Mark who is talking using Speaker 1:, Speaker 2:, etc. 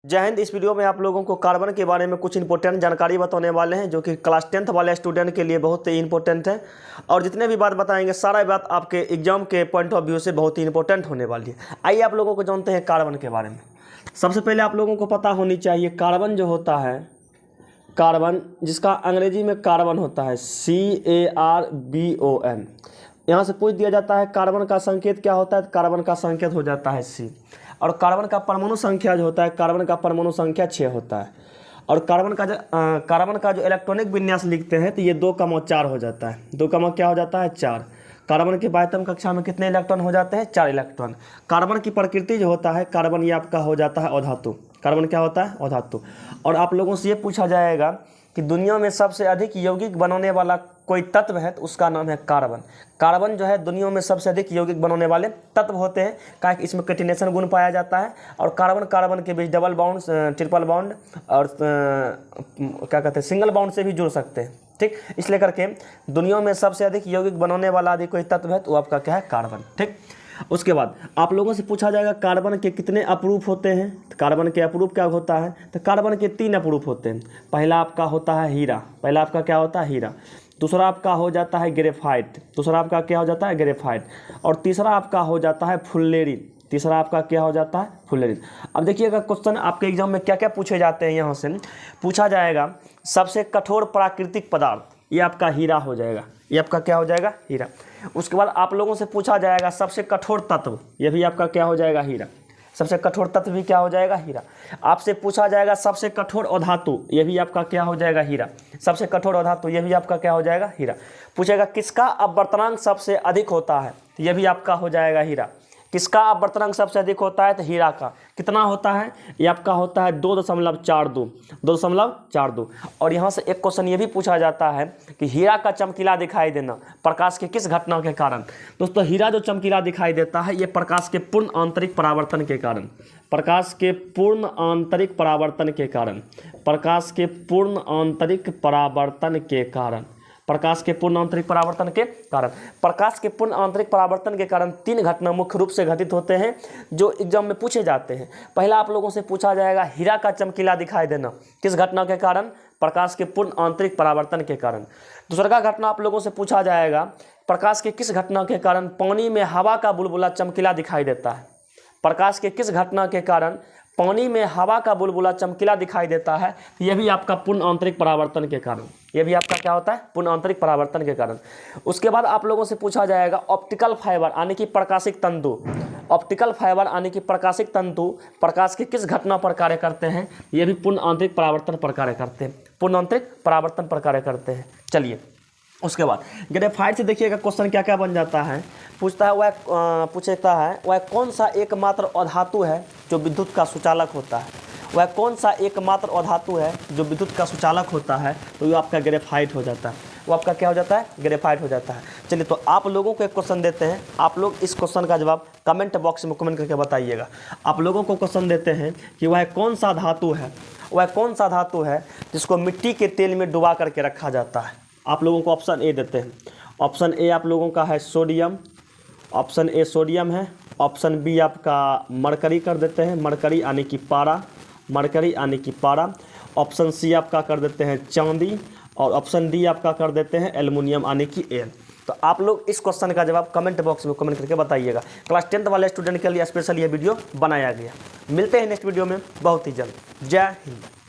Speaker 1: जय हिंद। इस वीडियो में आप लोगों को कार्बन के बारे में कुछ इंपॉर्टेंट जानकारी बताने वाले हैं जो कि क्लास 10th वाले स्टूडेंट के लिए बहुत ही इंपॉर्टेंट है। और जितने भी बात बताएंगे सारा बात आपके एग्जाम के पॉइंट ऑफ व्यू से बहुत ही इंपॉर्टेंट होने वाली है। आइए आप लोगों को जानते हैं कार्बन के बारे में। सबसे पहले आप लोगों को पता होनी चाहिए कार्बन जो होता है, कार्बन जिसका अंग्रेजी में कार्बन होता है CARBON। यहाँ से पूछ दिया जाता है कार्बन का संकेत क्या होता है, कार्बन का संकेत हो जाता है C। और कार्बन का परमाणु संख्या जो होता है, कार्बन का परमाणु संख्या 6 होता है। और कार्बन का जो इलेक्ट्रॉनिक विन्यास लिखते हैं तो ये 2,4 हो जाता है। 2, क्या हो जाता है 4। कार्बन के बाह्यतम कक्षा में कितने इलेक्ट्रॉन हो जाते हैं, 4 इलेक्ट्रॉन। कार्बन की प्रकृति जो होता है, कार्बन ये आपका हो जाता है अधातु। कार्बन क्या होता है, अधातु। और आप लोगों से ये पूछा जाएगा कि दुनिया में सबसे अधिक यौगिक बनाने वाला कोई तत्व है तो उसका नाम है कार्बन। कार्बन जो है दुनिया में सबसे अधिक यौगिक बनाने वाले तत्व होते हैं, क्या कि इसमें कैटिनेशन गुण पाया जाता है। और कार्बन के बीच डबल बाउंड, ट्रिपल बाउंड और क्या कहते हैं सिंगल बाउंड से भी जुड़ सकते हैं। ठीक, इसलिए करके दुनिया में सबसे अधिक यौगिक बनाने वाला यदि कोई तत्व है तो आपका क्या है, कार्बन। ठीक, उसके बाद आप लोगों से पूछा जाएगा कार्बन के कितने अपरूप होते हैं। तो कार्बन के अपरूप क्या होता है, तो कार्बन के 3 अपरूप होते हैं। पहला आपका होता है हीरा, पहला आपका क्या होता है, हीरा। दूसरा आपका हो जाता है ग्रेफाइट, दूसरा आपका क्या हो जाता है, ग्रेफाइट। और तीसरा आपका हो जाता है फुल्लेरिन, तीसरा आपका क्या हो जाता है, फुल्लेरिन। अब देखिएगा क्वेश्चन आपके एग्जाम में क्या क्या पूछे जाते हैं। यहाँ से पूछा जाएगा सबसे कठोर प्राकृतिक पदार्थ, ये आपका हीरा हो जाएगा, ये आपका क्या हो जाएगा, हीरा। उसके बाद आप लोगों से पूछा जाएगा सबसे कठोर तत्व, ये भी आपका क्या हो जाएगा, हीरा। सबसे कठोर तत्व भी क्या हो जाएगा, हीरा। आपसे पूछा जाएगा सबसे कठोर अधातु, ये भी आपका क्या हो जाएगा, हीरा। सबसे कठोर अधातु ये भी आपका क्या हो जाएगा, हीरा। पूछेगा किसका अपवर्तनांक सबसे अधिक होता है, तो ये भी आपका हो जाएगा, हीरा। किसका अपवर्तनांक सबसे अधिक होता है, तो हीरा का। कितना होता है, ये आपका होता है 2.42, 2.42। और यहाँ से एक क्वेश्चन ये भी पूछा जाता है कि हीरा का चमकीला दिखाई देना प्रकाश के किस घटना के कारण। दोस्तों हीरा जो चमकीला दिखाई देता है ये प्रकाश के पूर्ण आंतरिक परावर्तन के कारण, प्रकाश के पूर्ण आंतरिक परावर्तन के कारण, प्रकाश के पूर्ण आंतरिक परावर्तन के कारण, प्रकाश के पूर्ण आंतरिक परावर्तन के कारण। प्रकाश के पूर्ण आंतरिक परावर्तन के कारण 3 घटना मुख्य रूप से घटित होते हैं जो एग्जाम में पूछे जाते हैं। पहला आप लोगों से पूछा जाएगा हीरा का चमकीला दिखाई देना किस घटना के कारण, प्रकाश के पूर्ण आंतरिक परावर्तन के कारण। दूसरा का घटना आप लोगों से पूछा जाएगा प्रकाश के किस घटना के कारण पानी में हवा का बुलबुला चमकीला दिखाई देता है। प्रकाश के किस घटना के कारण पानी में हवा का बुलबुला चमकीला दिखाई देता है, तो यह भी आपका पूर्ण आंतरिक परावर्तन के कारण, यह भी आपका क्या होता है, पूर्ण आंतरिक परावर्तन के कारण। उसके बाद आप लोगों से पूछा जाएगा ऑप्टिकल फाइबर यानी कि प्रकाशिक तंतु, ऑप्टिकल फाइबर यानी कि प्रकाशिक तंतु प्रकाश के किस घटना पर कार्य करते हैं, यह भी पूर्ण आंतरिक परावर्तन पर कार्य करते हैं, पूर्ण आंतरिक परावर्तन पर कार्य करते हैं। चलिए उसके बाद ग्रेफाइट से देखिएगा क्वेश्चन क्या क्या बन जाता है। पूछता है वह कौन सा एकमात्र अधातु है जो विद्युत का सुचालक होता है। वह कौन सा एकमात्र अधातु है जो विद्युत का सुचालक होता है, तो वो आपका ग्रेफाइट हो जाता है, वो आपका क्या हो जाता है, ग्रेफाइट हो जाता है। चलिए तो आप लोगों को एक क्वेश्चन देते हैं, आप लोग इस क्वेश्चन का जवाब कमेंट बॉक्स में कमेंट करके बताइएगा। आप लोगों को क्वेश्चन देते हैं कि वह कौन सा धातु है, वह कौन सा धातु है जिसको मिट्टी के तेल में डुबा करके रखा जाता है। आप लोगों को ऑप्शन ए देते हैं। ऑप्शन ए आप लोगों का है सोडियम, ऑप्शन ए सोडियम है। ऑप्शन बी आपका मरकरी कर देते हैं, मरकरी यानी कि पारा, मरकरी यानी कि पारा। ऑप्शन सी आपका कर देते हैं चांदी। और ऑप्शन डी आपका कर देते हैं एल्युमिनियम यानी कि एल। तो आप लोग इस क्वेश्चन का जवाब कमेंट बॉक्स में कमेंट करके बताइएगा। क्लास 10th वाले स्टूडेंट के लिए स्पेशल ये वीडियो बनाया गया। मिलते हैं नेक्स्ट वीडियो में बहुत ही जल्द। जय हिंद।